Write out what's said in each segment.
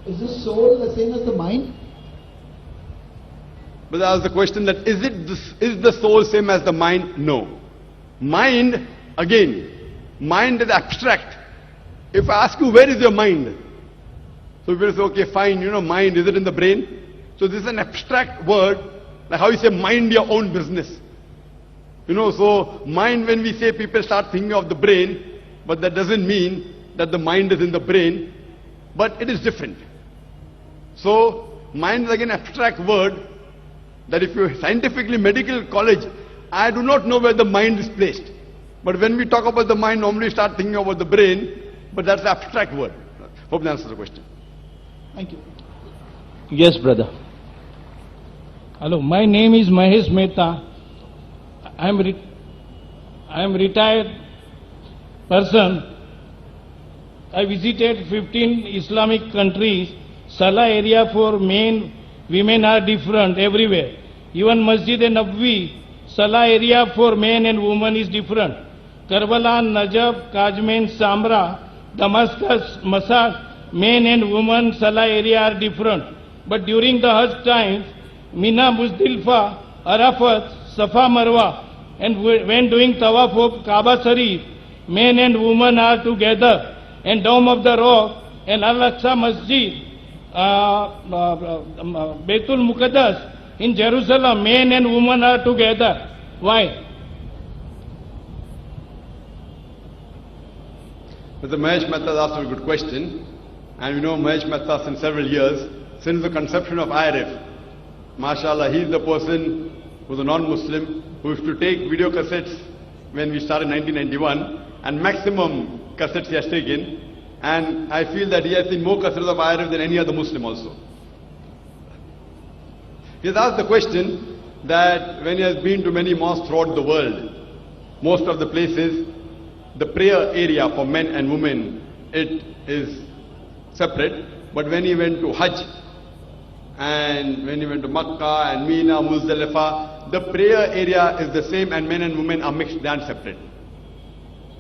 Is the soul the same as the mind? But that was the question, that is the soul same as the mind? No. Mind, again, mind is abstract. If I ask you, where is your mind? So people say, okay, fine, mind, is it in the brain? So this is an abstract word, like how you say, mind your own business. So mind, when we say, people start thinking of the brain, but that doesn't mean that the mind is in the brain, but it is different. So mind is again abstract word, that if you scientifically, medical college, I do not know where the mind is placed. But when we talk about the mind, normally we start thinking about the brain, but that's an abstract word. Hope that answers the question. Thank you. Yes, brother. Hello, my name is Mahesh Mehta. I am retired person. I visited 15 Islamic countries. Salah area for men, women are different everywhere. Even Masjid and Nabwi, Salah area for men and women is different. Karbala, Najaf, Kajmen, Samra, Damascus, Masad, men and women Salah area are different. But during the Hajj times, Mina, Muzdalifah, Arafat, Safa, Marwa, and when doing Tawaf of Kaaba Sharif, men and women are together. And Dome of the Rock and Al-Aqsa Masjid, Baitul Muqaddas in Jerusalem, men and women are together. Why? Mr. Mahesh Mehta asked a good question. And we know Mahesh Mehta since several years, since the conception of IRF. MashaAllah, he is the person who is a non-Muslim, who used to take video cassettes when we started in 1991, and maximum cassettes he has taken. And I feel that he has seen more cassettes of IRF than any other Muslim also. He has asked the question that when he has been to many mosques throughout the world, most of the places, the prayer area for men and women, it is separate. But when he went to Hajj, and when he went to Makkah and Mina, Muzdalifah, the prayer area is the same and men and women are mixed and separate.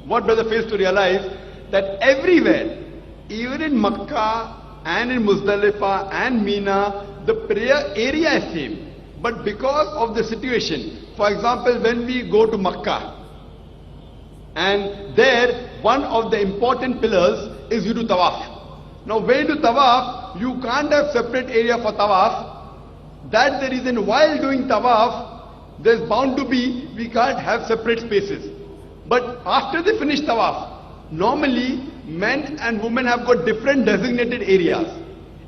What brother fails to realize, that everywhere, even in Makkah and in Muzdalifah and Mina, the prayer area is same. But because of the situation, for example, when we go to Makkah, and there one of the important pillars is you do tawaf. Now when you do tawaf, you can't have separate area for tawaf. That's the reason while doing tawaf, there's bound to be, we can't have separate spaces. But after they finish tawaf, normally men and women have got different designated areas,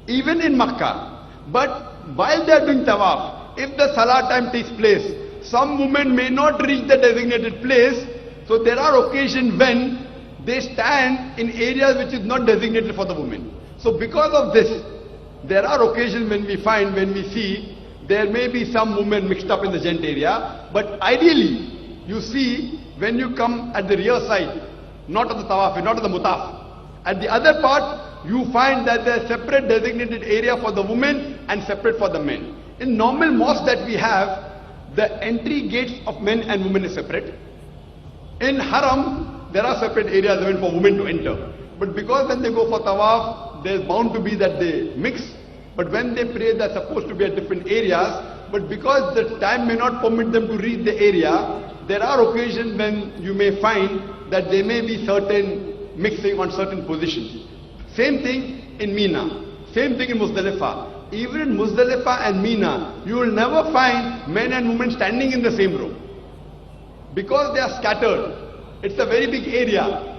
even in Makkah. But while they are doing tawaf, if the salah time takes place, some women may not reach the designated place. So there are occasions when they stand in areas which is not designated for the women. So because of this, there are occasions when we see, there may be some women mixed up in the gent area, but ideally, you see, when you come at the rear side, not of the tawaf, not of the mutaf, at the other part, you find that there is separate designated area for the women and separate for the men. In normal mosques that we have, the entry gates of men and women is separate. In Haram, there are separate areas even for women to enter. But because when they go for tawaf, there is bound to be that they mix. But when they pray, they are supposed to be at different areas. But because the time may not permit them to reach the area, there are occasions when you may find that there may be certain mixing on certain positions. Same thing in Mina. Same thing in Muzdalifah. Even in Muzdalifah and Mina, you will never find men and women standing in the same row. Because they are scattered. It's a very big area.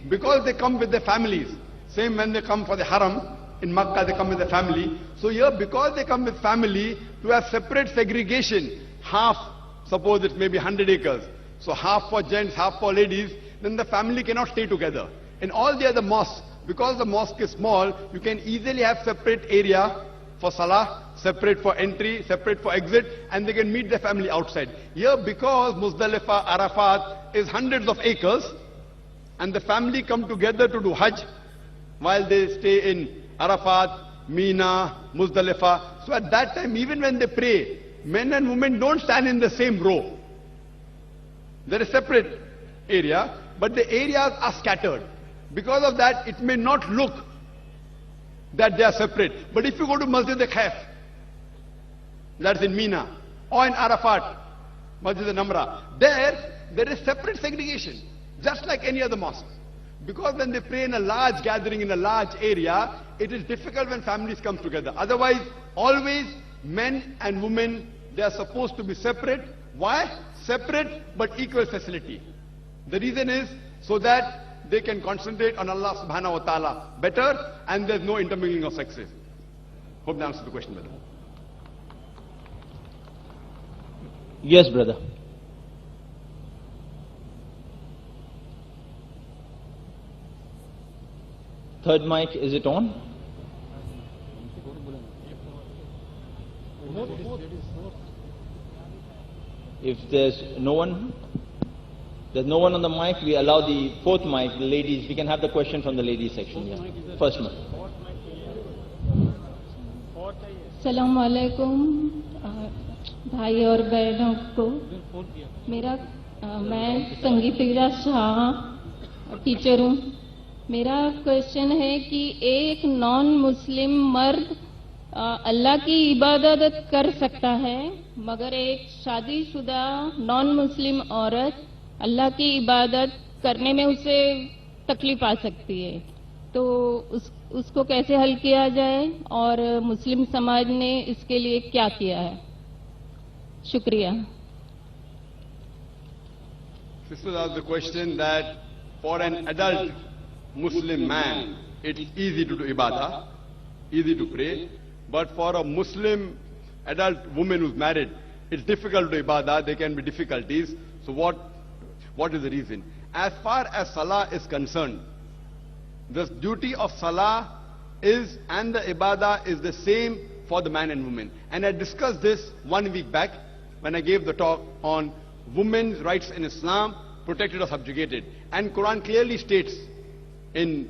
Because they come with their families. Same when they come for the Haram. In Makkah they come with the family. So here, because they come with family, to have separate segregation, half, suppose it may be 100 acres. So half for gents, half for ladies, then the family cannot stay together. In all the other mosques, because the mosque is small, you can easily have separate area for salah, separate for entry, separate for exit, and they can meet their family outside. Here, because Muzdalifah, Arafat is hundreds of acres, and the family come together to do Hajj, while they stay in Arafat, Mina, Muzdalifah. So at that time, even when they pray, men and women don't stand in the same row. There is separate area, but the areas are scattered. Because of that, it may not look that they are separate. But if you go to Masjid al-Khaif, that's in Mina, or in Arafat, Masjid al-Namra, there is separate segregation, just like any other mosque. Because when they pray in a large gathering, in a large area, it is difficult when families come together. Otherwise, always men and women, they are supposed to be separate. Why? Separate but equal facility. The reason is so that they can concentrate on Allah subhanahu wa ta'ala better, and there's no intermingling of sexes. Hope that answers the question better. Yes, brother. Third mic, is it on? If there's no one on the mic, we allow the fourth mic, the ladies. We can have the question from the ladies section. Yeah. First mic. अस्सलाम वालेकुम भाई और बहनों को मैं Sangeeta Shah teacher हूँ। मेरा question है कि एक नॉन मुस्लिम मर्द अल्लाह की इबादत कर सकता है, मगर एक शादीशुदा नॉन मुस्लिम औरत अल्लाह की इबादत करने में उसे तकलीफ आ सकती है, तो उसको कैसे हल किया जाए और मुस्लिम समाज ने इसके लिए क्या किया है? शुक्रिया। Sister asked the question that for an adult Muslim man, it's easy to do ibadah, easy to pray, but for a Muslim adult woman who's married, it's difficult to do ibadah, there can be difficulties. So what is the reason? As far as salah is concerned, the duty of salah is, and the ibadah is the same for the man and woman. And I discussed this 1 week back when I gave the talk on women's rights in Islam, protected or subjugated. And Quran clearly states in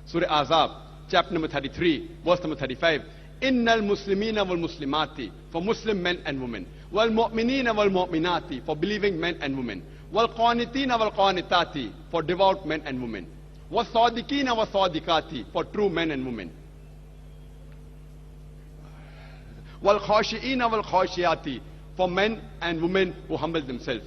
Surah Azab, chapter number 33, verse number 35, Innal Muslimina wal Muslimati, for Muslim men and women, wal Mu'minina wal Mu'minati, for believing men and women, wal Qanitina wal Qanitati, for devout men and women, wal Sadiqina wal Sadiqati, for true men and women, wal Khashi'ina wal Khashiati, for men and women who humble themselves,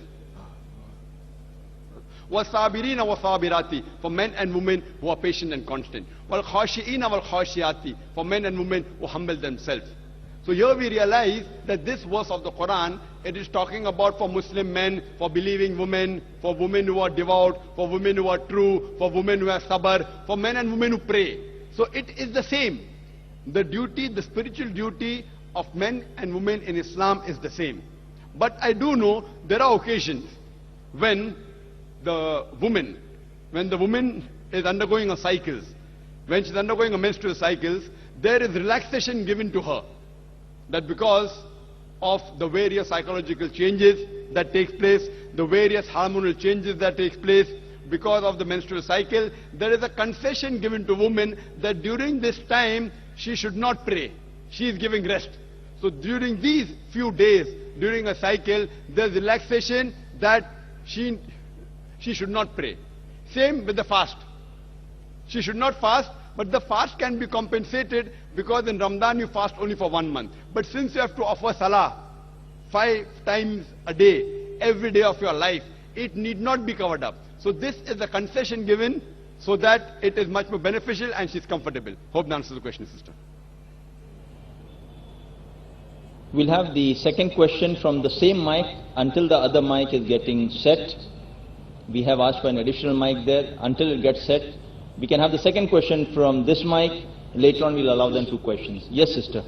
وَالصَّابِرِينَ وَالصَّابِرَاتِ, for men and women who are patient and constant. وَالْخَاشِئِينَ وَالْخَاشِيَاتِ, for men and women who humble themselves. So here we realize that this verse of the Quran, it is talking about for Muslim men, for believing women, for women who are devout, for women who are true, for women who have sabr, for men and women who pray. So it is the same. The duty, the spiritual duty of men and women in Islam is the same. But I do know there are occasions when the woman is undergoing a cycles, when she's undergoing a menstrual cycles, there is relaxation given to her. That because of the various psychological changes that takes place, the various hormonal changes that takes place, because of the menstrual cycle, there is a concession given to women that during this time she should not pray. She is giving rest. So during these few days, during a cycle, there's relaxation that she should not pray. Same with the fast. She should not fast, but the fast can be compensated because in Ramadan you fast only for 1 month. But since you have to offer salah 5 times a day, every day of your life, it need not be covered up. So this is a concession given so that it is much more beneficial and she's comfortable. Hope that answers the question, sister. We'll have the second question from the same mic until the other mic is getting set. We have asked for an additional mic there. Until it gets set, we can have the second question from this mic. Later on, we'll allow them 2 questions. Yes, sister.